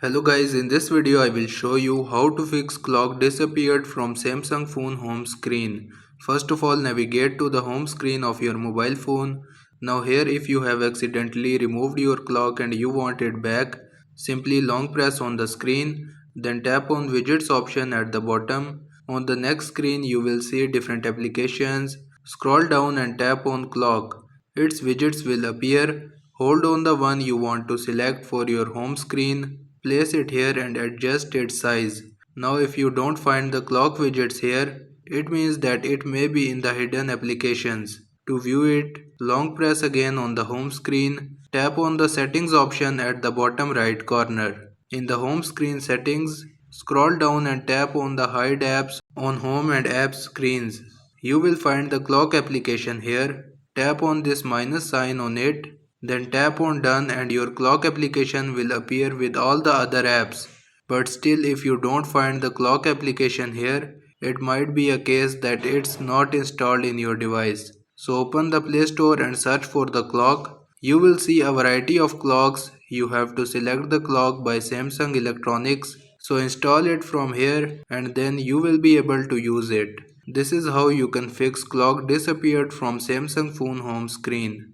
Hello guys, in this video I will show you how to fix clock disappeared from Samsung phone home screen. First of all, navigate to the home screen of your mobile phone. Now here, if you have accidentally removed your clock and you want it back, simply long press on the screen, then tap on widgets option at the bottom. On the next screen you will see different applications. Scroll down and tap on clock. Its widgets will appear. Hold on the one you want to select for your home screen. Place it here and adjust its size. Now if you don't find the clock widgets here, it means that it may be in the hidden applications. To view it, long press again on the home screen. Tap on the settings option at the bottom right corner. In the home screen settings, scroll down and tap on the hide apps on home and apps screens. You will find the clock application here. Tap on this minus sign on it, then tap on done and your clock application will appear with all the other apps. But still, if you don't find the clock application here, it might be a case that it's not installed in your device. So open the Play Store and search for the clock. You will see a variety of clocks. You have to select the clock by Samsung Electronics. So install it from here and then you will be able to use it. This is how you can fix clock disappeared from Samsung phone home screen.